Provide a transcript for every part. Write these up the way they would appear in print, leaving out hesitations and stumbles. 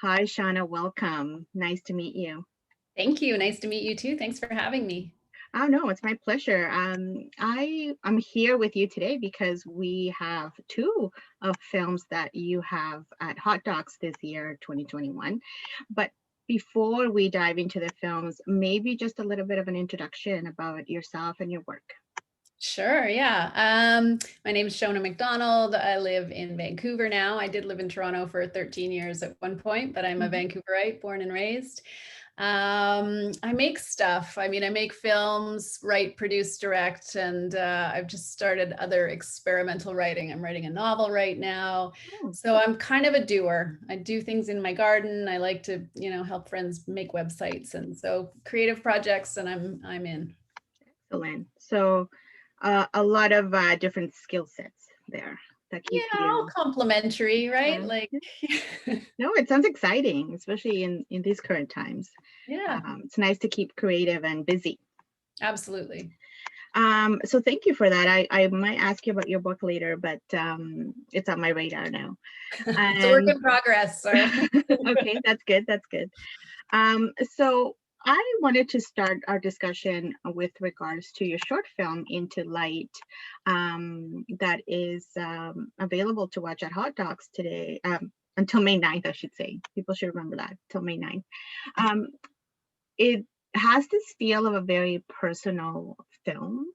Hi, Shauna. Welcome. Nice to meet you. Thank you. Nice to meet you too. Thanks for having me. Oh, no, it's my pleasure. I am here with you today because we have two of films that you have at Hot Docs this year, 2021. But before we dive into the films, maybe just a little bit of an introduction about yourself and your work. Sure, yeah. My name is Sheona McDonald. I live in Vancouver now. I did live in Toronto for 13 years at one point, but I'm a Mhm. Vancouverite, born and raised. I make stuff. I mean, I make films, write, produce, direct, and I've just started other experimental writing. I'm writing a novel right now. Oh, So I'm kind of a doer. I do things in my garden. I like to, help friends make websites, and so creative projects, and I'm in. excellent. So, a lot of different skill sets there that keep Yeah, all you. complimentary, right? Yeah. Like, No, it sounds exciting, especially in these current times. yeah, It's nice to keep creative and busy. absolutely. So thank you for that. I might ask you about your book later, but it's on my radar now. It's a work And in progress, sir. okay, that's good. That's good. So I wanted to start our discussion with regards to your short film Into Light, that is available to watch at Hot Docs today. Until May 9th, I should say. People should remember that, till May 9th. Um, it has this feel of a very personal film.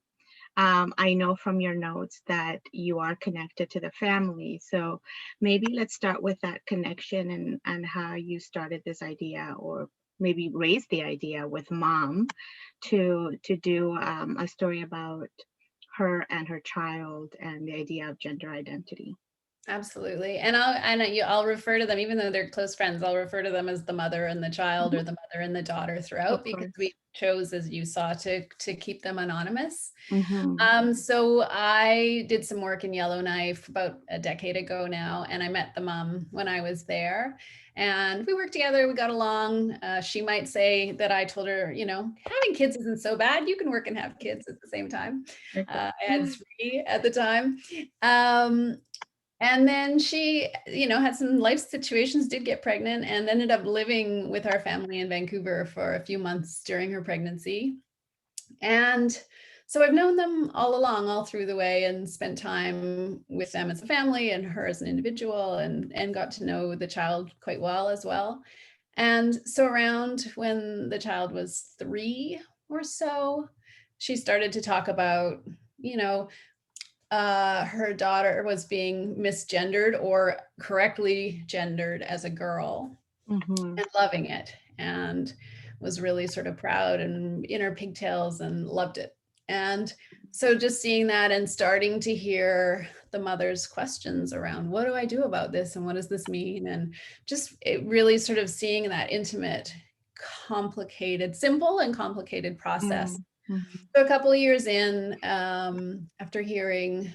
I know from your notes that you are connected to the family. So maybe let's start with that connection and how you started this idea, or maybe raised the idea with mom to do a story about her and her child and the idea of gender identity. Absolutely. I'll refer to them, even though they're close friends, I'll refer to them as the mother and the child, Mhm. or the mother and the daughter Of throughout, because course. we chose, as you saw, to keep them anonymous. Hmm. So I did some work in Yellowknife about a decade ago now, and I met the mom when I was there, and we worked together. We got along. She might say that I told her, having kids isn't so bad. You can work and have kids at the same time. Okay. I had three at the time. Um, and then she, had some life situations, did get pregnant, and ended up living with our family in Vancouver for a few months during her pregnancy. And so I've known them all along, all through the way, and spent time with them as a family and her as an individual, and got to know the child quite well as well. And so around when the child was 3 or so, she started to talk about, you know, her daughter was being misgendered or correctly gendered as a girl, Hmm. and loving it, and was really sort of proud and in her pigtails and loved it. And so just seeing that and starting to hear the mother's questions around, what do I do about this, and what does this mean, and just it really sort of seeing that intimate, complicated, simple and complicated process. Hmm. So a couple of years in, after hearing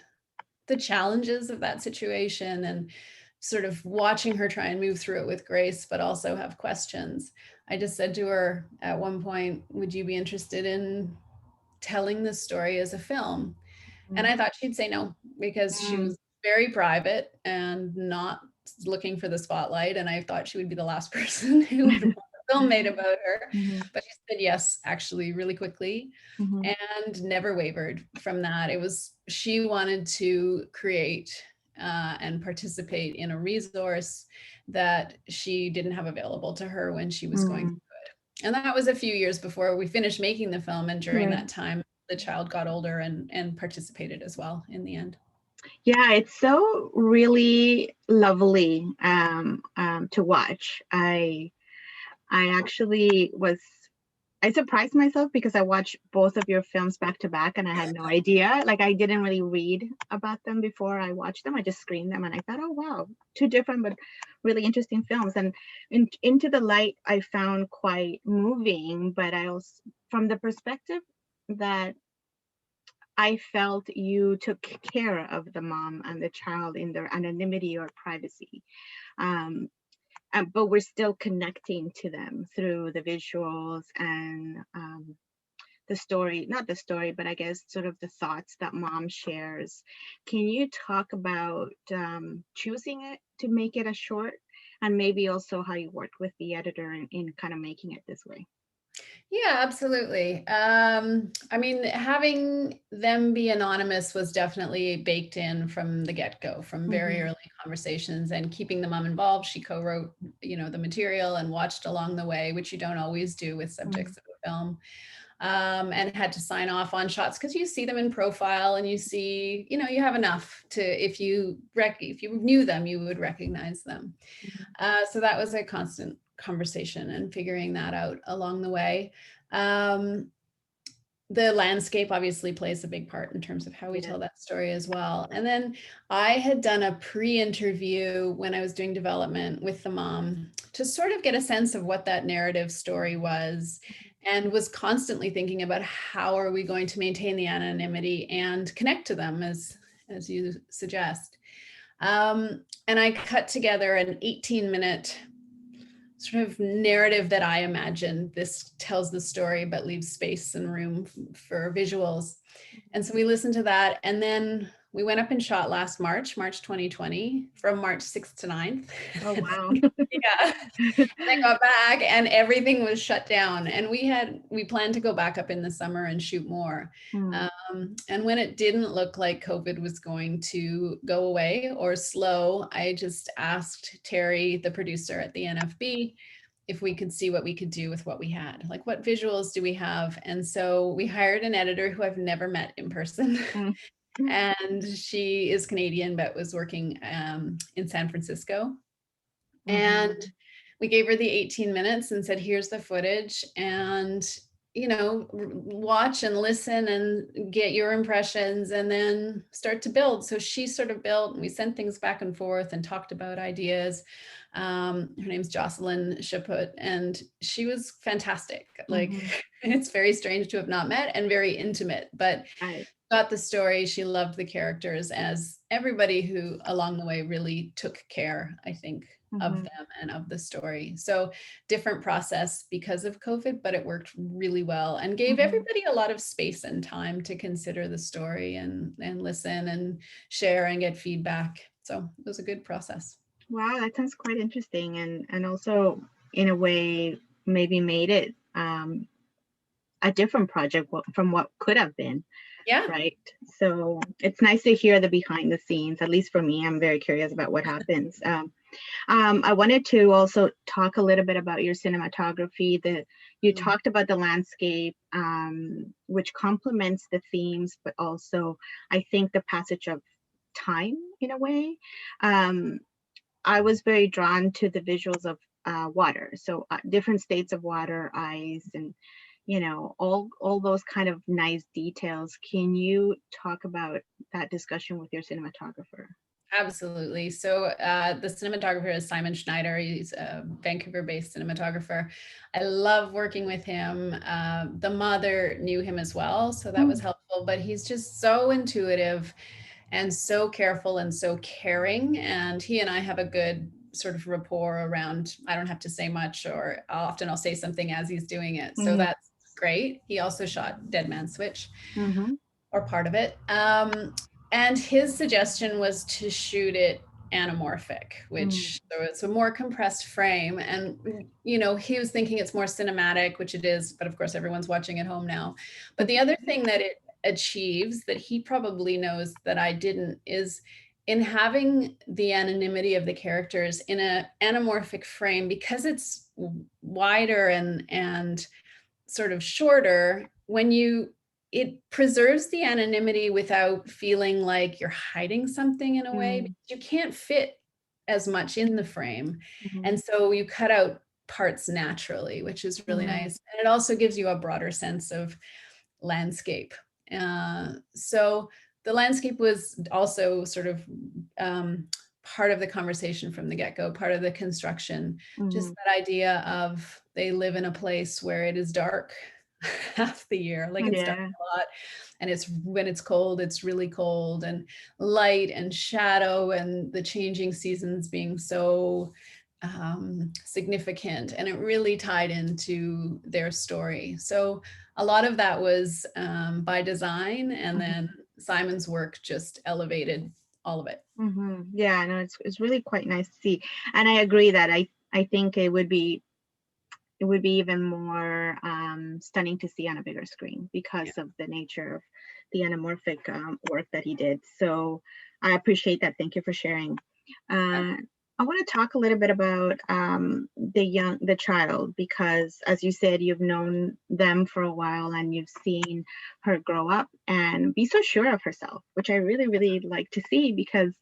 the challenges of that situation and sort of watching her try and move through it with grace, but also have questions, I just said to her at one point, would you be interested in telling this story as a film? And I thought she'd say no, because she Hmm. was very private and not looking for the spotlight. And I thought she would be the last person who would want a film made about her. Hmm. But she said yes, actually, really quickly, Hmm. and never wavered from that. It was, she wanted to create and participate in a resource that she didn't have available to her when she was going Hmm. through it. And that was a few years before we finished making the film. And during Right. that time, the child got older and participated as well in the end. Yeah, it's so really lovely to watch. I actually was I surprised myself because I watched both of your films back to back and I had no idea. Like I didn't really read about them before I watched them. I just screened them and I thought, oh wow, two different but really interesting films. And Into the Light I found quite moving, but I also from the perspective that I felt you took care of the mom and the child in their anonymity or privacy. Um, but we're still connecting to them through the visuals and the story, not the story, but I guess sort of the thoughts that mom shares. Can you talk about choosing it to make it a short? and maybe also how you worked with the editor in kind of making it this way. Yeah, absolutely. I mean, having them be anonymous was definitely baked in from the get-go, from very early conversations, and keeping the mom involved. She co-wrote, the material and watched along the way, which you don't always do with subjects of a film. And had to sign off on shots because you see them in profile and you see, you have enough to, if you knew them, you would recognize them. So that was a constant conversation and figuring that out along the way. The landscape obviously plays a big part in terms of how we tell that story as well. And then I had done a pre-interview when I was doing development with the mom to sort of get a sense of what that narrative story was, and was constantly thinking about how are we going to maintain the anonymity and connect to them, as you suggest. And I cut together an 18-minute sort of narrative that I imagined. This tells the story, but leaves space and room for visuals. And so we listened to that. And then we went up and shot last March 2020, from March 6th to 9th. Oh, wow. Yeah. And I got back and everything was shut down. And we planned to go back up in the summer and shoot more. And when it didn't look like COVID was going to go away or slow, I just asked Terry, the producer at the NFB, if we could see what we could do with what we had. Like, what visuals do we have? And so we hired an editor who I've never met in person. And she is Canadian, but was working in San Francisco. And we gave her the 18 minutes and said, here's the footage, and, watch and listen and get your impressions, and then start to build. So she sort of built, and we sent things back and forth and talked about ideas. Her name's Jocelyn Chaput, and she was fantastic. Like, it's very strange to have not met, and very intimate, but got the story. She loved the characters, as everybody who along the way really took care, I think, of them and of the story. So different process because of COVID, but it worked really well and gave everybody a lot of space and time to consider the story and listen and share and get feedback. So it was a good process. Wow, that sounds quite interesting, and also in a way maybe made it a different project from what could have been. Yeah. Right. So it's nice to hear the behind the scenes. At least for me, I'm very curious about what happens. I wanted to also talk a little bit about your cinematography. You talked about the landscape, which complements the themes, but also I think the passage of time in a way. I was very drawn to the visuals of water. So different states of water, ice, and all those kind of nice details. Can you talk about that discussion with your cinematographer? Absolutely. So the cinematographer is Simon Schneider. He's a Vancouver-based cinematographer. I love working with him. The mother knew him as well, so that was helpful. But he's just so intuitive and so careful and so caring. And he and I have a good sort of rapport around, I don't have to say much, or often I'll say something as he's doing it. So that's great. He also shot DEADMAN'S Switch, or part of it. And his suggestion was to shoot it anamorphic, which so it's a more compressed frame. And, he was thinking it's more cinematic, which it is, but of course everyone's watching at home now. But the other thing that it achieves that he probably knows that I didn't is in having the anonymity of the characters in an anamorphic frame, because it's wider and sort of shorter, it preserves the anonymity without feeling like you're hiding something in a way, because you can't fit as much in the frame. And so you cut out parts naturally, which is really nice. And it also gives you a broader sense of landscape. So the landscape was also sort of part of the conversation from the get-go, part of the construction, just that idea of they live in a place where it is dark half the year, like it's dark a lot, and when it's cold, it's really cold, and light and shadow and the changing seasons being so significant, and it really tied into their story. So a lot of that was by design, and then Simon's work just elevated all of it. Yeah, no, it's really quite nice to see, and I agree that I think it would be even more stunning to see on a bigger screen because of the nature of the anamorphic work that he did. So I appreciate that. Thank you for sharing. I want to talk a little bit about the child, because as you said, you've known them for a while and you've seen her grow up and be so sure of herself, which I really, really like to see, because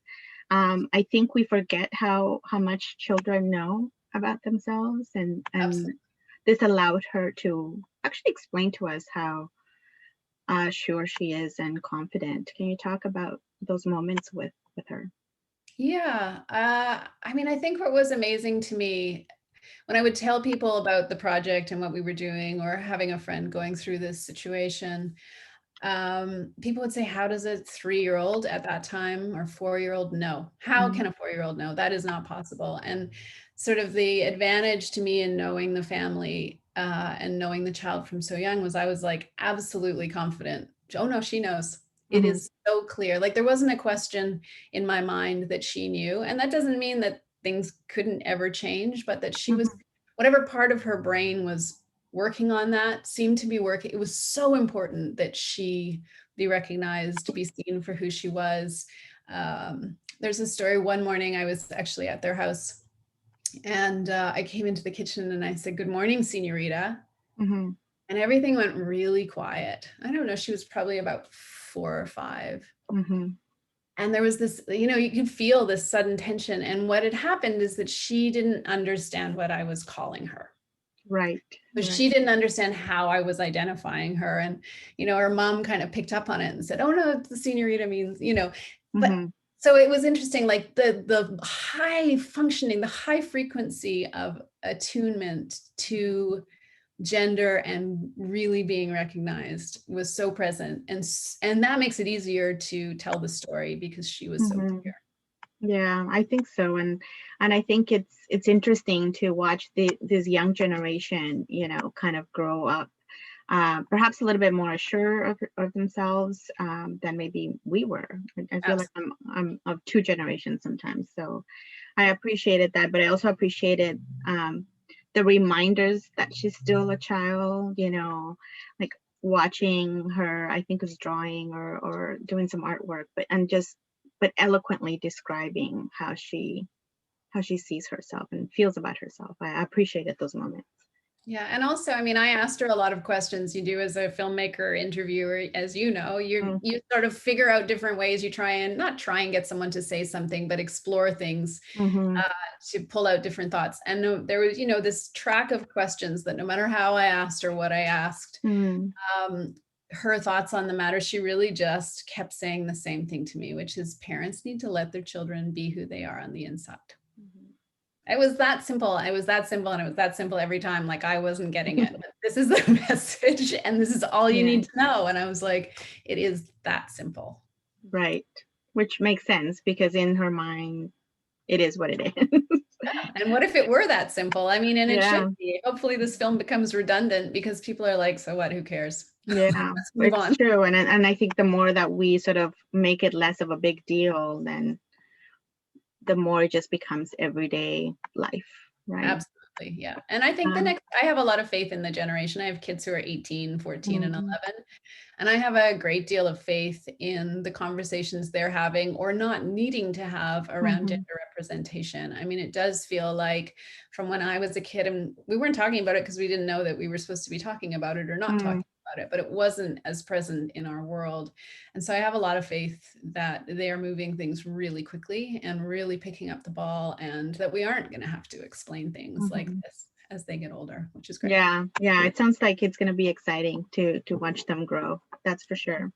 I think we forget how much children know about themselves, and Absolutely. this allowed her to actually explain to us how sure she is and confident. Can you talk about those moments with her? Yeah. I mean, I think what was amazing to me when I would tell people about the project and what we were doing, or having a friend going through this situation, people would say, how does a 3-year-old at that time, or 4-year-old know? How Mhm. can a 4-year-old know? That is not possible. And sort of the advantage to me in knowing the family and knowing the child from so young was I was like absolutely confident. Oh no, she knows. It Mhm. is so clear. Like there wasn't a question in my mind that she knew. And that doesn't mean that things couldn't ever change, but that she was, Mhm. whatever part of her brain was working on that seemed to be working. It was so important that she be recognized, be seen for who she was. There's a story. One morning I was actually at their house, and I came into the kitchen and I said, "Good morning, Senorita." Mhm. And everything went really quiet. I don't know, she was probably about 4 or 5. Mhm. And there was this, you can feel this sudden tension. And what had happened is that she didn't understand what I was calling her. Right. But Right. she didn't understand how I was identifying her. And, her mom kind of picked up on it and said, "Oh no, the senorita means," but Mhm. so it was interesting, like the high functioning, the high frequency of attunement to gender and really being recognized was so present. And that makes it easier to tell the story because she was so Mhm. clear. Yeah, I think so, and I think it's interesting to watch this young generation, kind of grow up, perhaps a little bit more sure of themselves than maybe we were. I feel like Absolutely. I'm of two generations sometimes, so I appreciated that, but I also appreciated the reminders that she's still a child, like watching her, I think was drawing or doing some artwork, but eloquently describing how she sees herself and feels about herself. I appreciated those moments. Yeah, and also, I mean, I asked her a lot of questions. You do as a filmmaker, interviewer, as you know, Mm, you sort of figure out different ways. You try and not try and get someone to say something, but explore things mhm, uh, to pull out different thoughts. And there was, this track of questions that no matter how I asked or what I asked, mm, um, her thoughts on the matter, she really just kept saying the same thing to me, which is parents need to let their children be who they are on the inside. mhm. It was that simple. It was that simple. And it was that simple every time. Like I wasn't getting it. But this is the message and this is all you Yeah, need to know. And I was like, it is that simple. right. Which makes sense because in her mind, it is what it is. And what if it were that simple? I mean, and it should Yeah, be. Hopefully this film becomes redundant because people are like, so what? Who cares? yeah, Let's move it's on. true. And I think the more that we sort of make it less of a big deal, then the more it just becomes everyday life, right? Absolutely. Yeah. And I think Um, I have a lot of faith in the generation. I have kids who are 18, 14, and mhm, 11. And I have a great deal of faith in the conversations they're having or not needing to have around gender mhm, representation. I mean, it does feel like from when I was a kid, and we weren't talking about it because we didn't know that we were supposed to be talking about it or not mm, talking about it, but it wasn't as present in our world. And so I have a lot of faith that they are moving things really quickly and really picking up the ball, and that we aren't going to have to explain things like mhm. this as they get older, which is great. Yeah, yeah. It sounds like it's going to be exciting to watch them grow. That's for sure.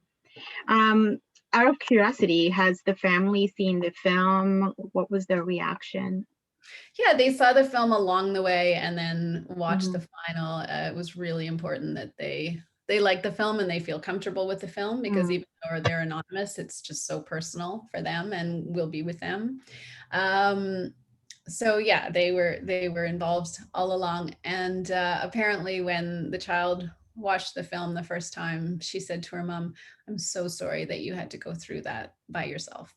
Um, Out of curiosity, has the family seen the film? What was their reaction? Yeah, they saw the film along the way and then watched Hmm. the final. It was really important that they like the film and they feel comfortable with the film because Mm, even though they're anonymous, it's just so personal for them and will be with them. Um, so yeah, they were involved all along. And apparently, when the child watched the film the first time, she said to her mom, "I'm so sorry that you had to go through that by yourself."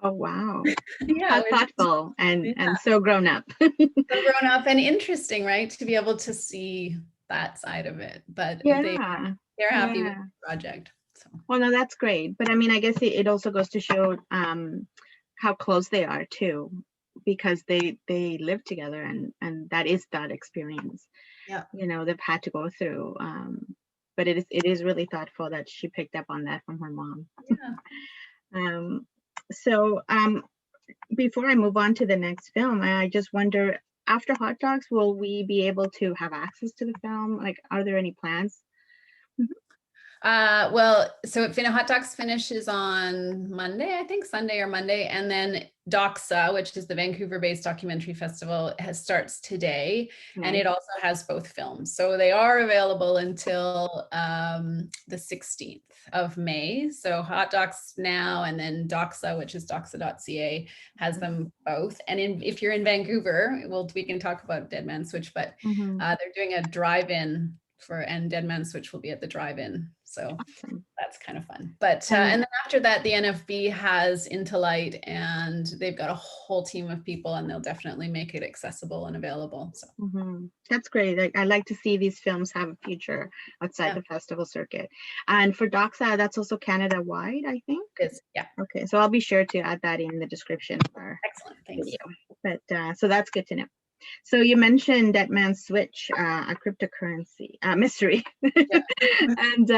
Oh, wow. Yeah, How thoughtful yeah, and so grown up. so grown up and interesting, right? To be able to see that side of it, but Yeah. they're happy with Yeah. the project. So Well, no, that's great. But I mean, I guess it also goes to show how close they are too, because they live together and that is that experience, yeah. they've had to go through. But it is really thoughtful that she picked up on that from her mom. Yeah. Um, so before I move on to the next film, I just wonder, after Hot Dogs, will we be able to have access to the film? Like, are there any plans? Mhm. Well, so Hot Docs finishes on Monday, I think Sunday or Monday, and then DOXA, which is the Vancouver-based documentary festival, starts today, and Nice. it also has both films. So they are available until the 16th of May. So Hot Docs now, and then DOXA, which is doxa.ca, has them both. And if you're in Vancouver, we can talk about Deadman's Switch, but Mhm. they're doing a drive-in and Deadman's Switch will be at the drive-in. So Awesome. that's kind of fun. But And and then after that, the NFB has Into Light, and they've got a whole team of people, and they'll definitely make it accessible and available. So that's great. I like to see these films have a future outside yeah, the festival circuit. And for Doxa, that's also Canada wide, I think. it is. Yeah, Okay, so I'll be sure to add that in the description of our excellent. Thanks. video. But so that's good to know. So you mentioned Deadman's Switch, a cryptocurrency mystery. Yeah. And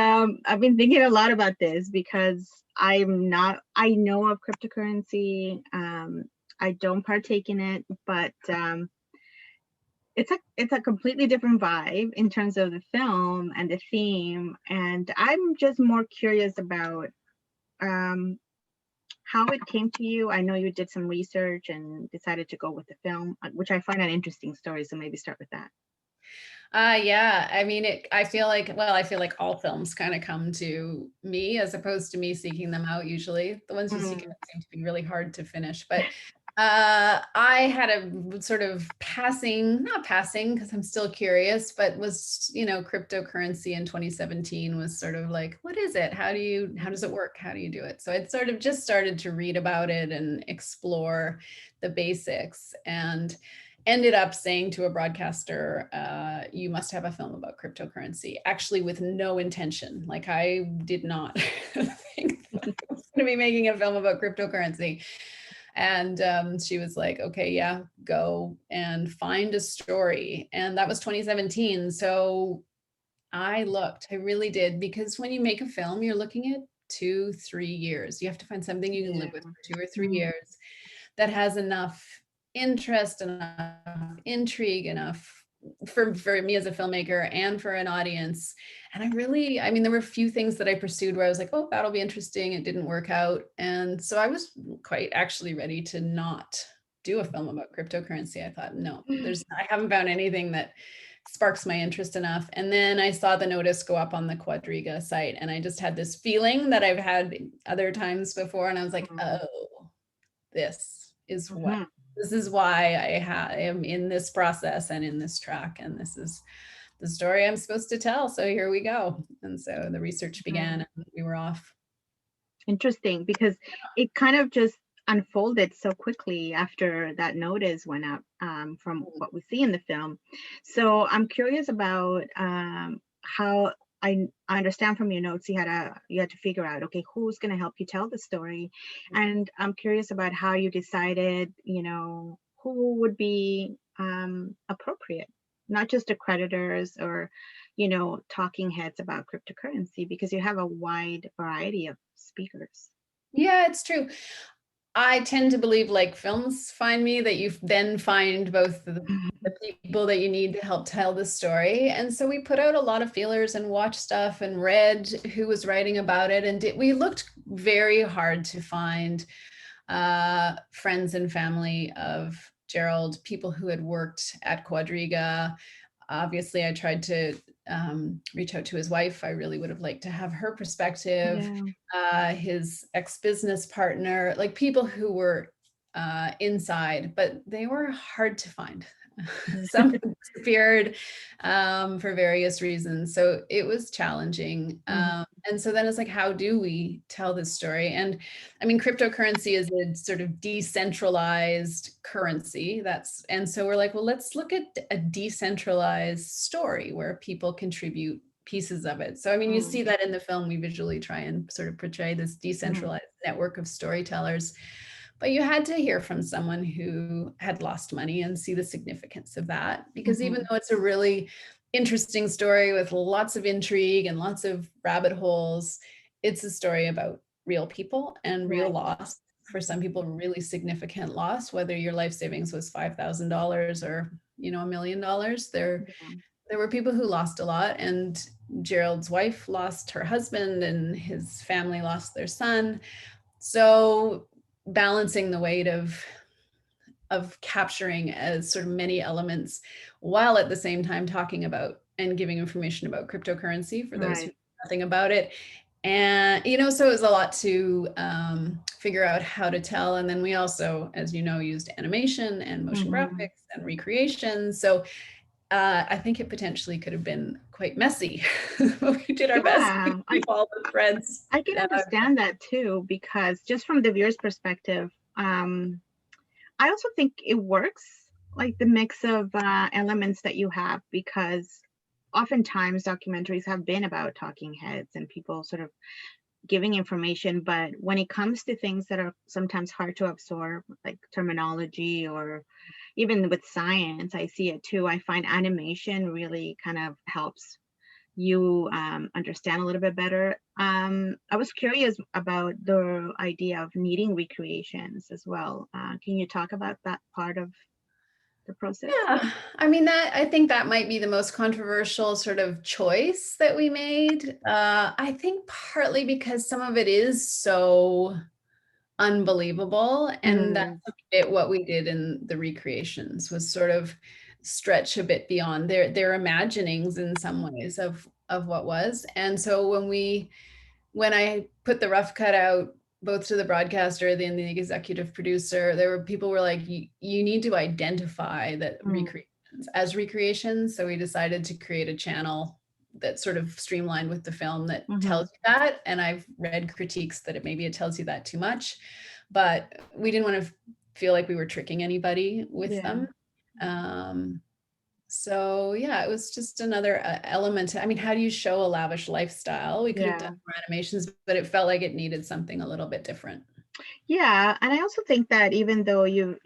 I've been thinking a lot about this because I know of cryptocurrency. I don't partake in it, but it's a completely different vibe in terms of the film and the theme. And I'm just more curious about um, how it came to you. I know you did some research and decided to go with the film, which I find an interesting story. So maybe start with that. Yeah. I mean, I feel like all films kind of come to me as opposed to me seeking them out. Usually the ones you seek Mm. out seem to be really hard to finish, but I had a sort of not passing because I'm still curious, but was, cryptocurrency in 2017 was sort of like, what is it? How does it work? How do you do it? So I'd sort of just started to read about it and explore the basics, and ended up saying to a broadcaster, you must have a film about cryptocurrency, actually with no intention. Like, I did not think that I was going to be making a film about cryptocurrency. And she was like, okay, yeah, go and find a story. And that was 2017. So I really did, because when you make a film, you're looking at 2-3 years. You have to find something you can live with for 2 or 3 Mm. years that has enough interest, enough intrigue, enough for me as a filmmaker and for an audience. And I mean, there were a few things that I pursued where I was like, oh, that'll be interesting. It didn't work out. And so I was quite actually ready to not do a film about cryptocurrency. I thought, no, I haven't found anything that sparks my interest enough. And then I saw the notice go up on the Quadriga site, and I just had this feeling that I've had other times before. And I was like, oh, this is why I am in this process and in this track, and this is the story I'm supposed to tell. So here we go. And so the research began, and we were off. Interesting, because it kind of just unfolded so quickly after that notice went up, from what we see in the film. So I'm curious about how I understand from your notes you had to figure out, okay, who's going to help you tell the story, and I'm curious about how you decided, who would be appropriate, not just the creditors or talking heads about cryptocurrency, because you have a wide variety of speakers. Yeah, it's true. I tend to believe, like films find me, that you then find both the people that you need to help tell the story. And so we put out a lot of feelers and watched stuff and read who was writing about it. And we looked very hard to find friends and family of Gerald, people who had worked at Quadriga. Obviously, I tried to reach out to his wife. I really would have liked to have her perspective. His ex-business partner, like people who were inside, but they were hard to find. Someone disappeared for various reasons. So it was challenging. And so then it's like, how do we tell this story? And I mean, cryptocurrency is a sort of decentralized currency. And so we're like, well, let's look at a decentralized story where people contribute pieces of it. So, I mean, you see that in the film, we visually try and sort of portray this decentralized network of storytellers. But you had to hear from someone who had lost money and see the significance of that. Because even though it's a really interesting story with lots of intrigue and lots of rabbit holes, it's a story about real people and real loss. For some people, really significant loss, whether your life savings was $5,000 or, $1 million. There were people who lost a lot, and Gerald's wife lost her husband and his family lost their son. So balancing the weight of capturing as sort of many elements while at the same time talking about and giving information about cryptocurrency for those who know nothing about it. And, so it was a lot to figure out how to tell. And then we also, as you know, used animation and motion graphics and recreation. So I think it potentially could have been quite messy. We did our best to keep all the threads. I can understand that too, because just from the viewer's perspective, I also think it works, like the mix of elements that you have, because oftentimes documentaries have been about talking heads and people sort of giving information, but when it comes to things that are sometimes hard to absorb, like terminology or even with science, I see it too. I find animation really kind of helps you understand a little bit better. I was curious about the idea of needing recreations as well. Can you talk about that part of the process? Yeah, I mean, I think that might be the most controversial sort of choice that we made. I think partly because some of it is so unbelievable, and that's a bit what we did in the recreations, was sort of stretch a bit beyond their imaginings in some ways of what was. And so when I put the rough cut out, both to the broadcaster and the executive producer, there were people who were like, you need to identify that recreations as recreations. So we decided to create a channel that sort of streamlined with the film that tells you that. And I've read critiques that maybe it tells you that too much, but we didn't want to feel like we were tricking anybody with them. So yeah, it was just another element. I mean, how do you show a lavish lifestyle? We could have done more animations, but it felt like it needed something a little bit different. Yeah, and I also think that even though you've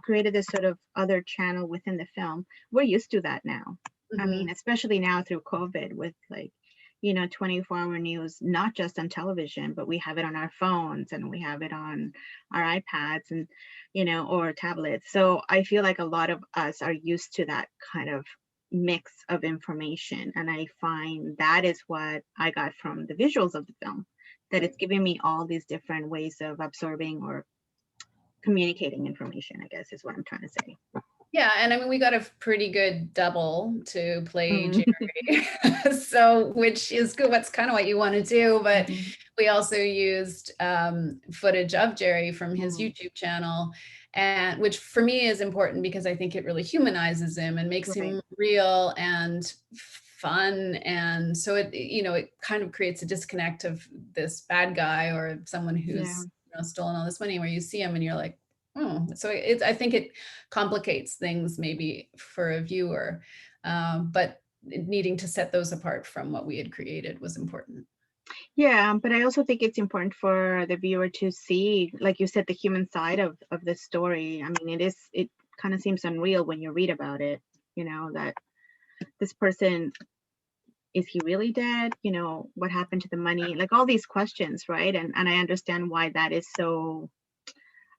created this sort of other channel within the film, we're used to that now. I mean, especially now through COVID with 24-hour news, not just on television, but we have it on our phones and we have it on our iPads and, or tablets. So I feel like a lot of us are used to that kind of mix of information. And I find that is what I got from the visuals of the film, that it's giving me all these different ways of absorbing or communicating information, I guess is what I'm trying to say. Yeah, and I mean, we got a pretty good double to play Jerry, so which is good. What's kind of what you want to do, but we also used footage of Jerry from his YouTube channel, and which for me is important because I think it really humanizes him and makes him real and fun, and so it kind of creates a disconnect of this bad guy or someone who's stolen all this money, where you see him and you're like, oh, so I think it complicates things maybe for a viewer, but needing to set those apart from what we had created was important. Yeah, but I also think it's important for the viewer to see, like you said, the human side of the story. I mean, it kind of seems unreal when you read about it, that this person, is he really dead? What happened to the money? Like all these questions, right? And I understand why that is so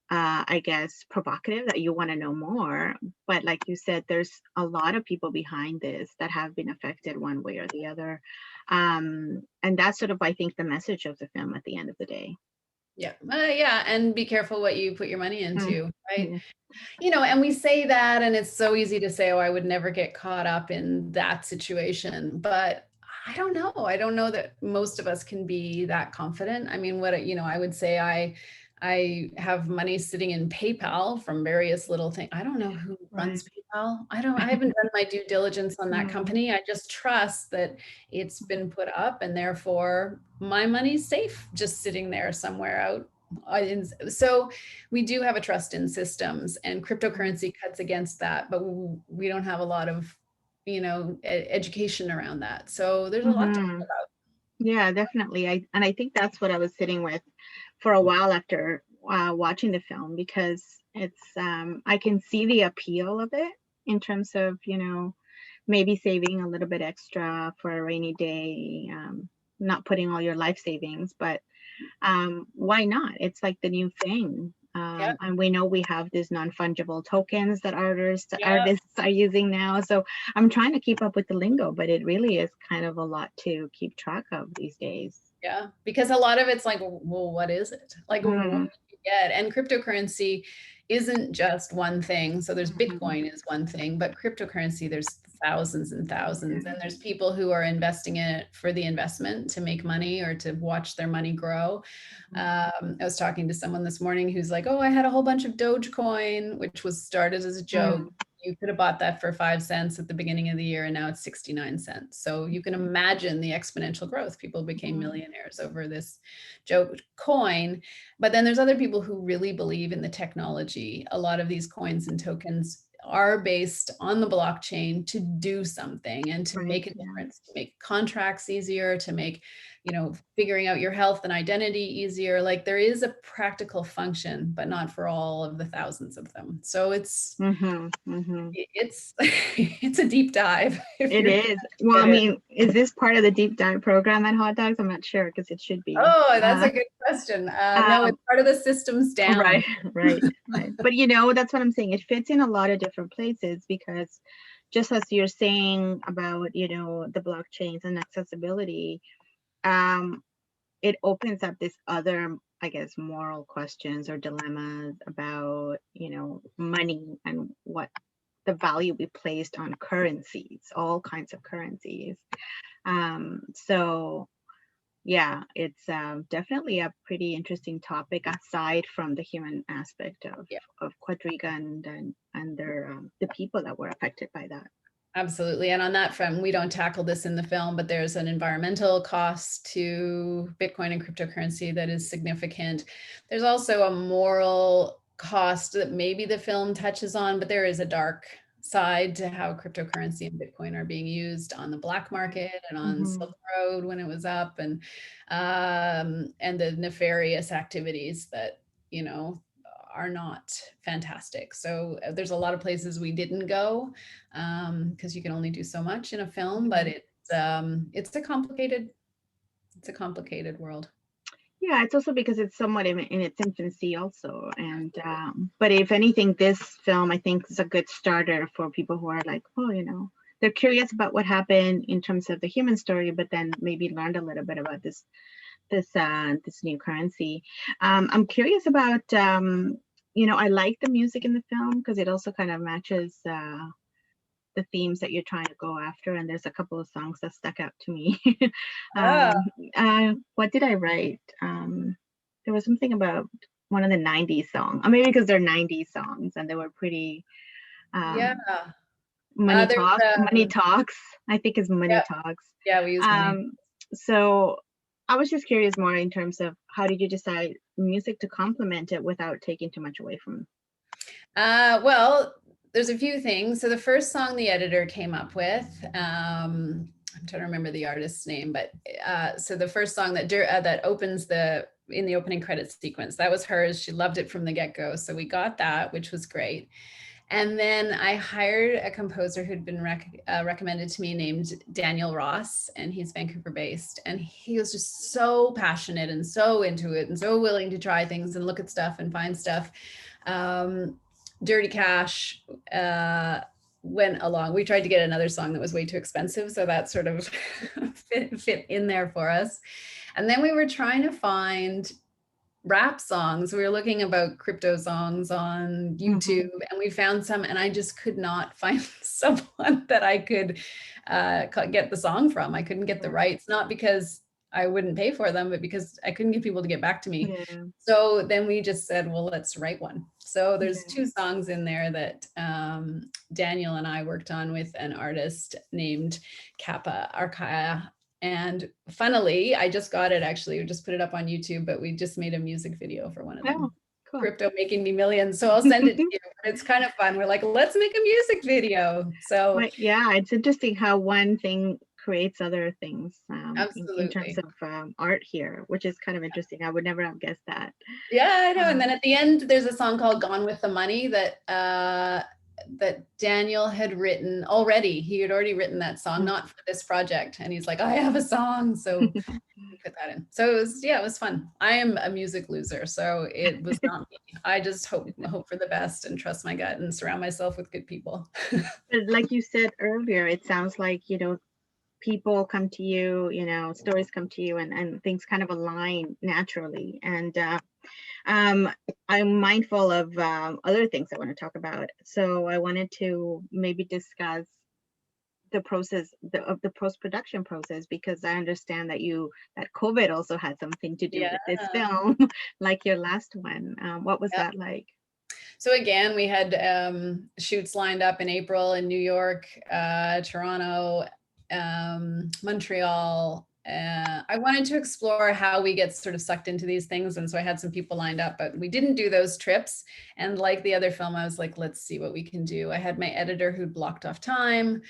I guess, provocative, that you want to know more. But like you said, there's a lot of people behind this that have been affected one way or the other. And that's sort of, I think, the message of the film at the end of the day. Yeah. Yeah. And be careful what you put your money into, right? And we say that, and it's so easy to say, oh, I would never get caught up in that situation. But I don't know. I don't know that most of us can be that confident. I mean, I would say I have money sitting in PayPal from various little things. I don't know who runs PayPal. I haven't done my due diligence on that company. I just trust that it's been put up and therefore my money's safe just sitting there somewhere out. So we do have a trust in systems, and cryptocurrency cuts against that, but we don't have a lot of, education around that. So there's a lot to think about. Yeah, definitely. I think that's what I was sitting with for a while after watching the film, because it's I can see the appeal of it in terms of, maybe saving a little bit extra for a rainy day, not putting all your life savings, but why not? It's like the new thing. And we know we have these non-fungible tokens that artists are using now. So I'm trying to keep up with the lingo, but it really is kind of a lot to keep track of these days. Yeah, because a lot of it's like, well, what is it? Like, what do you get? And cryptocurrency isn't just one thing. So there's Bitcoin is one thing, but cryptocurrency, there's thousands and thousands. And there's people who are investing in it for the investment to make money or to watch their money grow. I was talking to someone this morning who's like, oh, I had a whole bunch of Dogecoin, which was started as a joke. You could have bought that for 5 cents at the beginning of the year, and now it's 69 cents. So you can imagine the exponential growth. People became millionaires over this joke coin. But then there's other people who really believe in the technology. A lot of these coins and tokens are based on the blockchain to do something and to make a difference, to make contracts easier, to make, figuring out your health and identity easier. Like, there is a practical function, but not for all of the thousands of them. So it's it's a deep dive. It is. Well, I mean, is this part of the deep dive program at Hot Dogs? I'm not sure, because it should be. Oh, that's a good question. No, it's part of the systems down. Right. But that's what I'm saying. It fits in a lot of different places, because just as you're saying about, the blockchains and accessibility, it opens up this other, I guess, moral questions or dilemmas about, money and what the value we placed on currencies, all kinds of currencies. So yeah, it's definitely a pretty interesting topic, aside from the human aspect of Quadriga and their the people that were affected by that. Absolutely. And on that front, we don't tackle this in the film, but there's an environmental cost to Bitcoin and cryptocurrency that is significant. There's also a moral cost that maybe the film touches on, but there is a dark side to how cryptocurrency and Bitcoin are being used on the black market and on Silk Road when it was up, and the nefarious activities that, are not fantastic. So there's a lot of places we didn't go, because you can only do so much in a film, but it's a complicated world. Yeah, it's also because it's somewhat in its infancy also. And but if anything, this film, I think, is a good starter for people who are like, oh, they're curious about what happened in terms of the human story, but then maybe learned a little bit about this new currency. I'm curious about, I like the music in the film, because it also kind of matches the themes that you're trying to go after, and there's a couple of songs that stuck out to me. What did I write? There was something about one of the 90s songs, or maybe because they're 90s songs and they were pretty money talks, I think is money talks. Yeah, we use money. So I was just curious more in terms of, how did you decide music to complement it without taking too much away from? Well, there's a few things. So the first song the editor came up with, I'm trying to remember the artist's name, but so the first song that opens in the opening credits sequence, that was hers. She loved it from the get-go. So we got that, which was great. And then I hired a composer who'd been recommended to me, named Daniel Ross, and he's Vancouver based. And he was just so passionate and so into it and so willing to try things and look at stuff and find stuff. Dirty Cash went along. We tried to get another song that was way too expensive, so that sort of fit in there for us. And then we were trying to find rap songs. We were looking about crypto songs on YouTube, and we found some, and I just could not find someone that I could get the song from. I couldn't get the rights, not because I wouldn't pay for them, but because I couldn't get people to get back to me. Yeah. So then we just said, well, let's write one. So there's Yeah. 2 songs in there that Daniel and I worked on with an artist named Kappa Arkaya. And funnily, I just got it actually. We just put it up on YouTube, but we just made a music video for one of them. Oh, cool. Crypto making me millions. So I'll send it to you. It's kind of fun. We're like, let's make a music video. So But yeah, it's interesting how one thing creates other things in terms absolutely. of art here, which is kind of interesting. I would never have guessed that. Yeah, I know. And then at the end, there's a song called "Gone with the Money" that that Daniel had written already. He had already written that song, not for this project. And he's like, I have a song, so we put that in. So it was fun. I am a music loser, so it was not me. I just hope for the best and trust my gut and surround myself with good people. But like you said earlier, it sounds like, people come to you, stories come to you, and things kind of align naturally. And I'm mindful of other things I want to talk about. So I wanted to maybe discuss the process of the post-production process, because I understand that COVID also had something to do with this film, like your last one. What was that like? So again, we had shoots lined up in April in New York, Toronto, Montreal. I wanted to explore how we get sort of sucked into these things. And so I had some people lined up, but we didn't do those trips. And like the other film, I was like, let's see what we can do. I had my editor who'd blocked off time.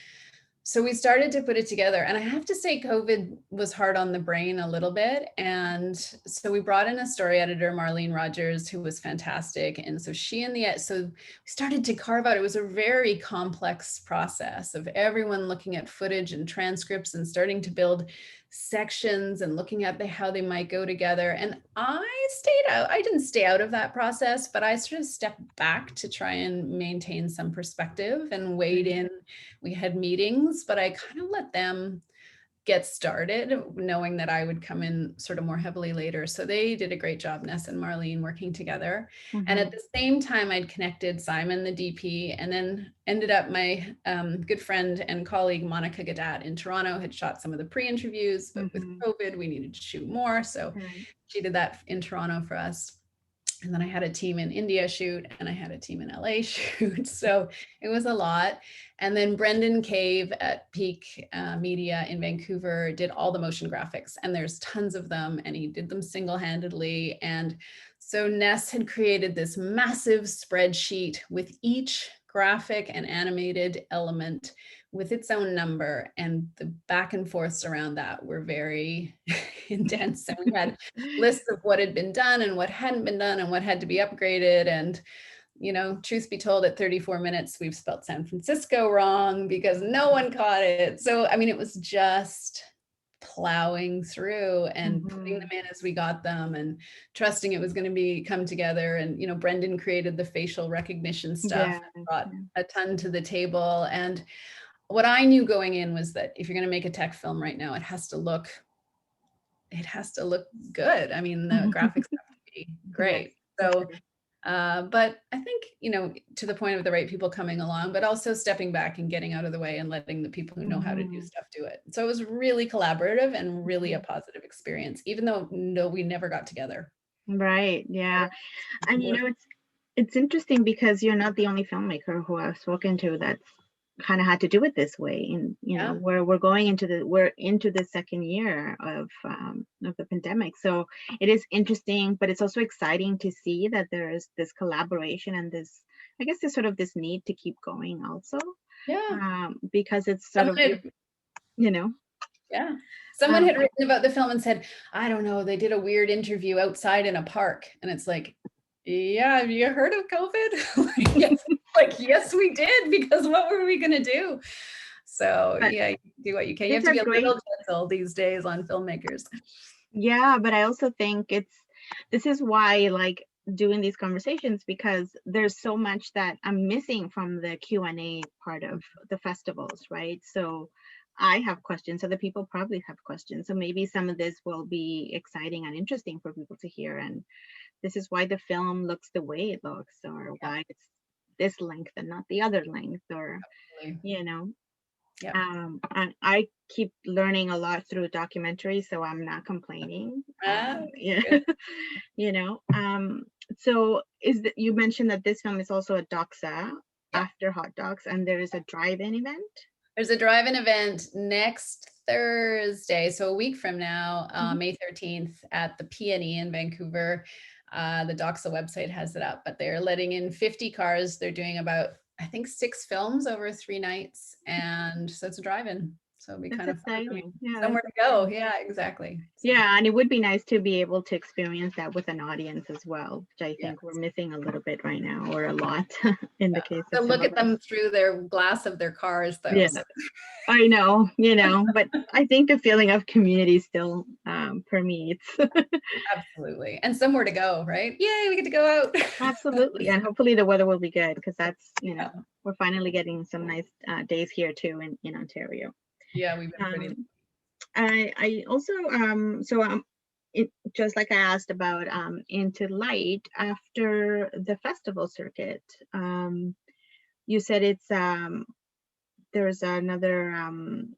So we started to put it together. And I have to say, COVID was hard on the brain a little bit. And so we brought in a story editor, Marlene Rogers, who was fantastic. And so so we started to carve out, it was a very complex process of everyone looking at footage and transcripts and starting to build sections and looking at how they might go together. And I didn't stay out of that process, but I sort of stepped back to try and maintain some perspective and weighed in. We had meetings, but I kind of let them get started, knowing that I would come in sort of more heavily later. So they did a great job, Ness and Marlene, working together. And at the same time, I'd connected Simon, the DP, and then ended up my good friend and colleague, Monica Gadat in Toronto, had shot some of the pre-interviews, but with COVID, we needed to shoot more. So she did that in Toronto for us. And then I had a team in India shoot, and I had a team in LA shoot. So it was a lot. And then Brendan Cave at Peak Media in Vancouver did all the motion graphics, and there's tons of them, and he did them single-handedly. And so Ness had created this massive spreadsheet with each graphic and animated element with its own number, and the back and forths around that were very intense. And we had lists of what had been done and what hadn't been done and what had to be upgraded. And, truth be told, at 34 minutes, we've spelled San Francisco wrong because no one caught it. So, I mean, it was just plowing through and putting them in as we got them and trusting it was going to come together. And, Brendan created the facial recognition stuff, brought a ton to the table. And what I knew going in was that if you're going to make a tech film right now, it has to look good. I mean, the graphics have to be great. So, but I think, to the point of the right people coming along, but also stepping back and getting out of the way and letting the people who know how to do stuff do it. So it was really collaborative and really a positive experience, even though we never got together. Right. Yeah. And it's interesting because you're not the only filmmaker who I've spoken to that's kind of had to do it this way. And we're into the second year of the pandemic, so it is interesting, but it's also exciting to see that there's this collaboration and this sort of this need to keep going also, because it's sort of someone had written about the film and said, I don't know, they did a weird interview outside in a park, and it's like, yeah, have you heard of COVID? Yes, we did, because what were we going to do? So you do what you can. You have to be a little gentle these days on filmmakers. Yeah, but I also think this is why doing these conversations, because there's so much that I'm missing from the Q&A part of the festivals, right? So I have questions, other people probably have questions. So maybe some of this will be exciting and interesting for people to hear. And this is why the film looks the way it looks, or why it's this length and not the other length, or Yeah. And I keep learning a lot through documentaries, so I'm not complaining. Yeah, Good. you know. So you mentioned that this film is also a doxa Yeah. after hot dogs, and there is a drive-in event. There's a drive-in event next Thursday, so a week from now, May 13th at the PNE in Vancouver. The DOXA website has it up, but they're letting in 50 cars. They're doing about, I think, 6 films over 3 nights, and so it's a drive-in. So it'll be That's kind of fun. exciting. Yeah, Somewhere that's to go. exciting. Yeah, exactly. So, Yeah, and it would be nice to be able to experience that with an audience as well, which I yeah. think we're missing a little bit right now, or a lot in the case So of some look of at us. them through their glass of their cars, though. Yeah, So I know, but I think the feeling of community still permeates. absolutely. And somewhere to go, right? Yay, we get to go out. Absolutely, and hopefully the weather will be good, because that's, Yeah. we're finally getting some nice days here too in Ontario. Yeah, we've been pretty. I also it just like I asked about Into Light after the festival circuit. You said it's there's another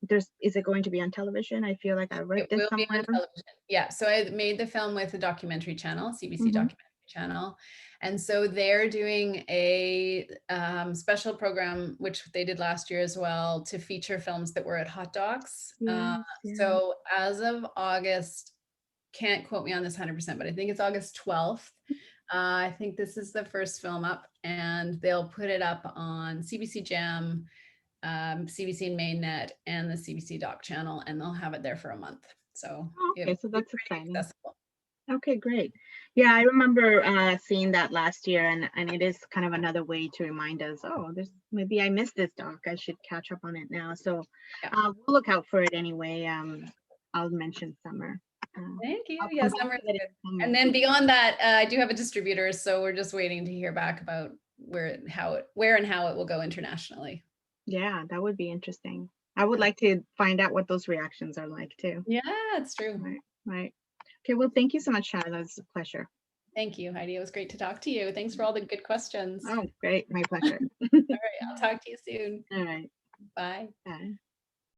is it going to be on television? I feel like I read It this will be on somewhere. television. Yeah. So I made the film with a documentary channel, CBC Mhm. documentary channel. And so they're doing a special program, which they did last year as well, to feature films that were at Hot Docs. Yes, yeah. So as of August, can't quote me on this 100%, but I think it's August 12th. I think this is the first film up, and they'll put it up on CBC Gem, CBC Mainnet, and the CBC Doc channel, and they'll have it there for a month. So Okay, it'll so be that's pretty exciting. accessible. Okay, great. Yeah, I remember seeing that last year, and it is kind of another way to remind us, oh, there's maybe I missed this doc. I should catch up on it now. So Yeah. we'll look out for it anyway. I'll mention summer. Thank you. I'll Yeah, come back summer to is it in good. summer. And then beyond that, I do have a distributor, so we're just waiting to hear back about where and how it will go internationally. Yeah, that would be interesting. I would like to find out what those reactions are like too. Yeah, it's true. Right, right. Okay, well, thank you so much, Charlotte. It's a pleasure. Thank you, Heidi. It was great to talk to you. Thanks for all the good questions. Oh, great. My pleasure. All right, I'll talk to you soon. All right. Bye. Bye.